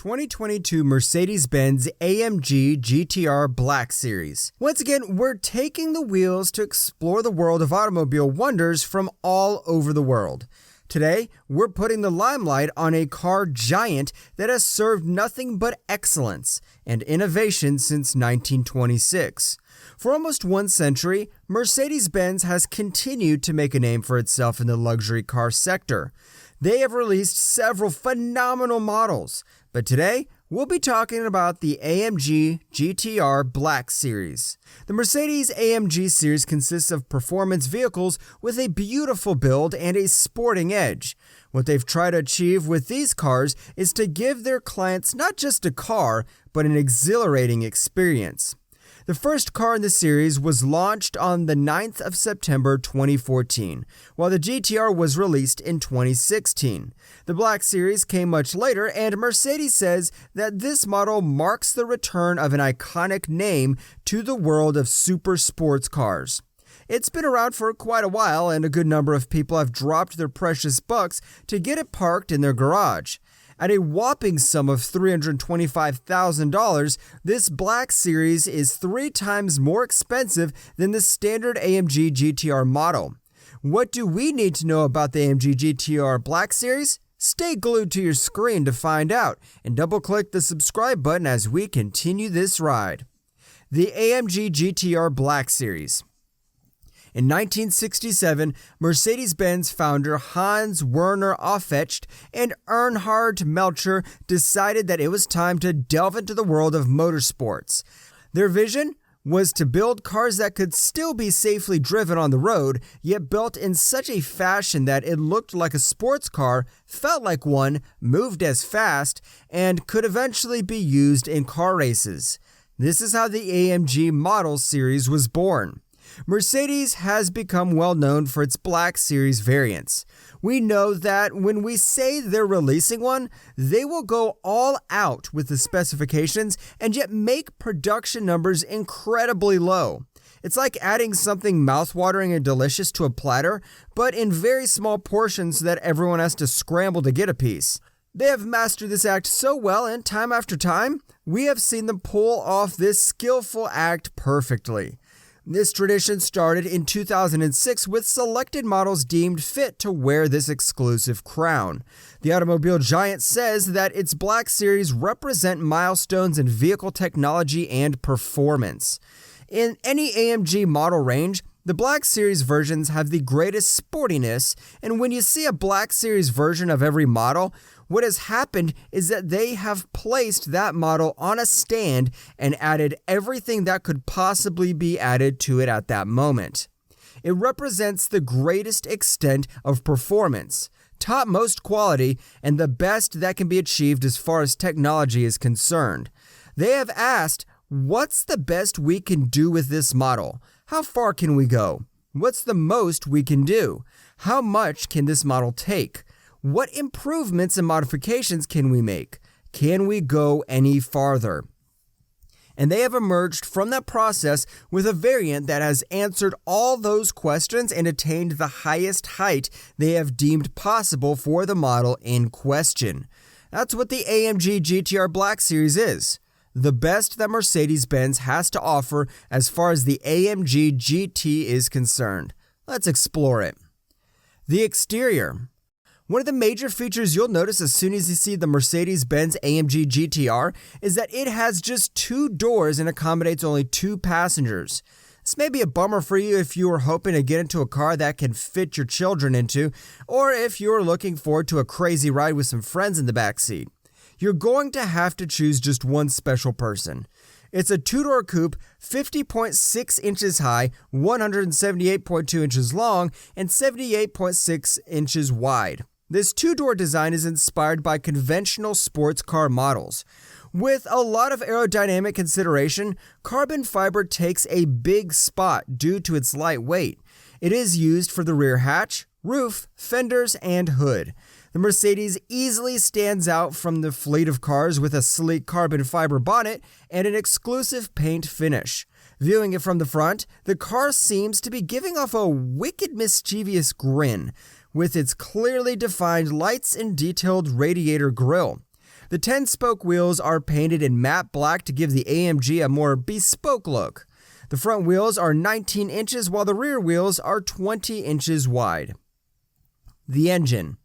2022 Mercedes-Benz AMG GTR Black Series. Once again, we're taking the wheels to explore the world of automobile wonders from all over the world. Today, we're putting the limelight on a car giant that has served nothing but excellence and innovation since 1926. For almost 1 century, Mercedes-Benz has continued to make a name for itself in the luxury car sector. They have released several phenomenal models, but today, we'll be talking about the AMG GTR Black Series. The Mercedes AMG series consists of performance vehicles with a beautiful build and a sporting edge. What they've tried to achieve with these cars is to give their clients not just a car, but an exhilarating experience. The first car in the series was launched on the 9th of September 2014, while the GTR was released in 2016. The Black Series came much later, and Mercedes says that this model marks the return of an iconic name to the world of super sports cars. It's been around for quite a while, and a good number of people have dropped their precious bucks to get it parked in their garage. At a whopping sum of $325,000, this Black Series is 3 times more expensive than the standard AMG GTR model. What do we need to know about the AMG GTR Black Series? Stay glued to your screen to find out, and double-click the subscribe button as we continue this ride. The AMG GTR Black Series. In 1967, Mercedes-Benz founder Hans Werner Aufrecht and Erhard Melcher decided that it was time to delve into the world of motorsports. Their vision was to build cars that could still be safely driven on the road, yet built in such a fashion that it looked like a sports car, felt like one, moved as fast, and could eventually be used in car races. This is how the AMG model series was born. Mercedes has become well known for its Black Series variants. We know that when we say they're releasing one, they will go all out with the specifications and yet make production numbers incredibly low. It's like adding something mouthwatering and delicious to a platter, but in very small portions so that everyone has to scramble to get a piece. They have mastered this act so well, and time after time, we have seen them pull off this skillful act perfectly. This tradition started in 2006 with selected models deemed fit to wear this exclusive crown. The automobile giant says that its Black Series represent milestones in vehicle technology and performance. In any AMG model range, the Black Series versions have the greatest sportiness, and when you see a Black Series version of every model, what has happened is that they have placed that model on a stand and added everything that could possibly be added to it at that moment. It represents the greatest extent of performance, topmost quality, and the best that can be achieved as far as technology is concerned. They have asked, what's the best we can do with this model? How far can we go? What's the most we can do? How much can this model take? What improvements and modifications can we make? Can we go any farther? And they have emerged from that process with a variant that has answered all those questions and attained the highest height they have deemed possible for the model in question. That's what the AMG GTR Black Series is. The best that Mercedes-Benz has to offer as far as the AMG GT is concerned. Let's explore it. The exterior. One of the major features you'll notice as soon as you see the Mercedes-Benz AMG GTR is that it has just 2 doors and accommodates only 2 passengers. This may be a bummer for you if you are hoping to get into a car that can fit your children into, or if you're looking forward to a crazy ride with some friends in the backseat. You're going to have to choose just one special person. It's a 2-door coupe, 50.6 inches high, 178.2 inches long, and 78.6 inches wide. This 2-door design is inspired by conventional sports car models. With a lot of aerodynamic consideration, carbon fiber takes a big spot due to its light weight. It is used for the rear hatch, roof, fenders, and hood. The Mercedes easily stands out from the fleet of cars with a sleek carbon fiber bonnet and an exclusive paint finish. Viewing it from the front, the car seems to be giving off a wicked mischievous grin, with its clearly defined lights and detailed radiator grille. The 10-spoke wheels are painted in matte black to give the AMG a more bespoke look. The front wheels are 19 inches while the rear wheels are 20 inches wide. The engine.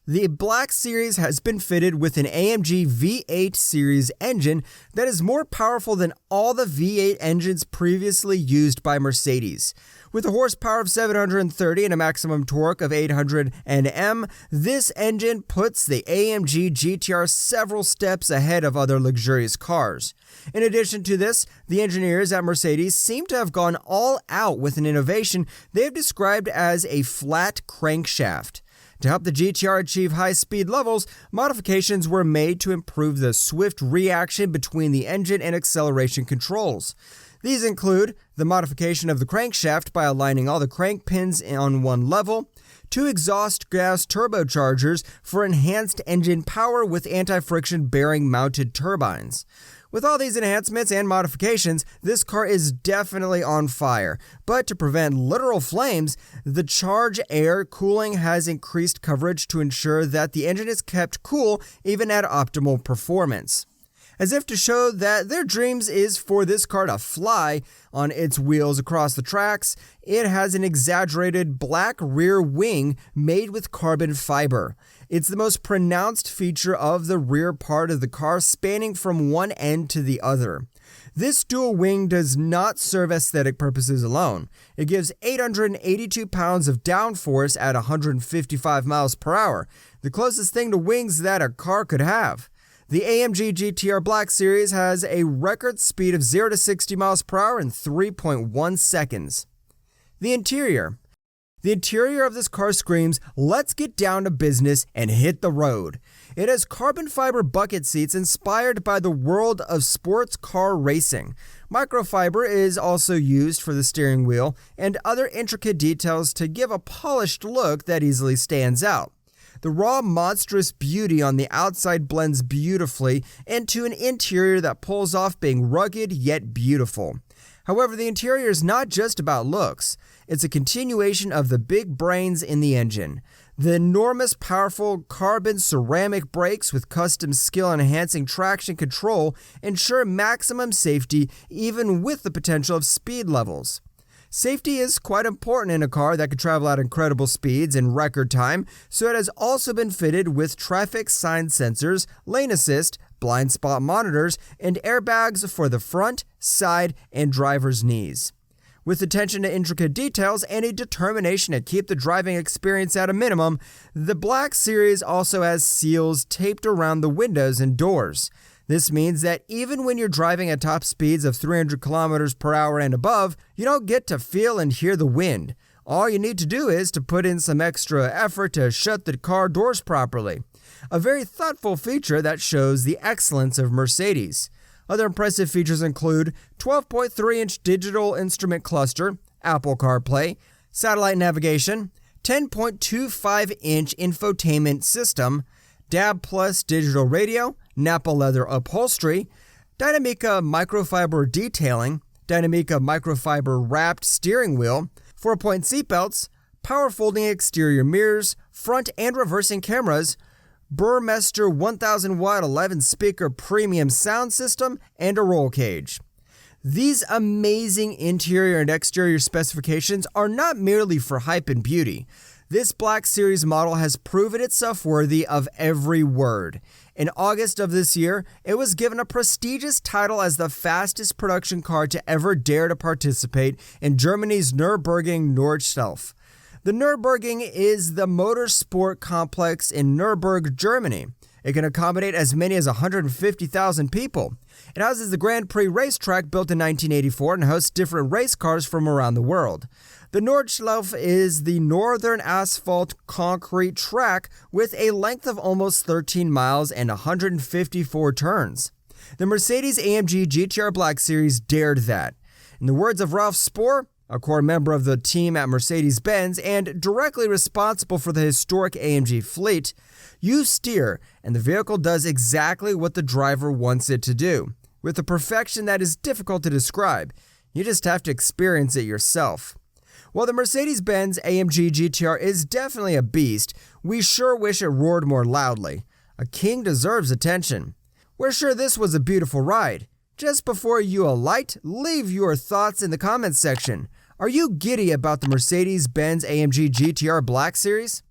The Black Series has been fitted with an AMG V8 series engine that is more powerful than all the V8 engines previously used by Mercedes. With a horsepower of 730 and a maximum torque of 800 Nm, this engine puts the AMG GTR several steps ahead of other luxurious cars. In addition to this, the engineers at Mercedes seem to have gone all out with an innovation they've described as a flat crankshaft. To help the GTR achieve high speed levels, modifications were made to improve the swift reaction between the engine and acceleration controls. These include the modification of the crankshaft by aligning all the crank pins on one level, 2 exhaust gas turbochargers for enhanced engine power with anti-friction bearing mounted turbines. With all these enhancements and modifications, this car is definitely on fire. But to prevent literal flames, the charge air cooling has increased coverage to ensure that the engine is kept cool even at optimal performance. As if to show that their dreams is for this car to fly on its wheels across the tracks, it has an exaggerated black rear wing made with carbon fiber. It's the most pronounced feature of the rear part of the car, spanning from one end to the other. This dual wing does not serve aesthetic purposes alone. It gives 882 pounds of downforce at 155 miles per hour, the closest thing to wings that a car could have. The AMG GTR Black Series has a record speed of 0 to 60 miles per hour in 3.1 seconds. The interior. The interior of this car screams, "Let's get down to business and hit the road." It has carbon fiber bucket seats inspired by the world of sports car racing. Microfiber is also used for the steering wheel and other intricate details to give a polished look that easily stands out. The raw, monstrous beauty on the outside blends beautifully into an interior that pulls off being rugged yet beautiful. However, the interior is not just about looks. It's a continuation of the big brains in the engine. The enormous, powerful carbon ceramic brakes with custom skill-enhancing traction control ensure maximum safety even with the potential of speed levels. Safety is quite important in a car that can travel at incredible speeds in record time, so it has also been fitted with traffic sign sensors, lane assist, blind spot monitors, and airbags for the front, side, and driver's knees. With attention to intricate details and a determination to keep the driving experience at a minimum, the Black Series also has seals taped around the windows and doors. This means that even when you're driving at top speeds of 300 kilometers per hour and above, you don't get to feel and hear the wind. All you need to do is to put in some extra effort to shut the car doors properly. A very thoughtful feature that shows the excellence of Mercedes. Other impressive features include 12.3-inch digital instrument cluster, Apple CarPlay, satellite navigation, 10.25-inch infotainment system, DAB Plus digital radio, Nappa leather upholstery, Dynamica microfiber detailing, Dynamica microfiber wrapped steering wheel, 4-point seatbelts, power folding exterior mirrors, front and reversing cameras, Burmester 1000-watt 11-speaker premium sound system, and a roll cage. These amazing interior and exterior specifications are not merely for hype and beauty. This Black Series model has proven itself worthy of every word. In August of this year, it was given a prestigious title as the fastest production car to ever dare to participate in Germany's Nürburgring Nordschleife. The Nürburgring is the motorsport complex in Nürburgring, Germany. It can accommodate as many as 150,000 people. It houses the Grand Prix racetrack built in 1984 and hosts different race cars from around the world. The Nordschleife is the northern asphalt concrete track with a length of almost 13 miles and 154 turns. The Mercedes AMG GTR Black Series dared that. In the words of Ralph Spohr, a core member of the team at Mercedes-Benz and directly responsible for the historic AMG fleet, you steer, and the vehicle does exactly what the driver wants it to do, with a perfection that is difficult to describe. You just have to experience it yourself. While the Mercedes-Benz AMG GTR is definitely a beast, we sure wish it roared more loudly. A king deserves attention. We're sure this was a beautiful ride. Just before you alight, leave your thoughts in the comments section. Are you giddy about the Mercedes-Benz AMG GTR Black Series?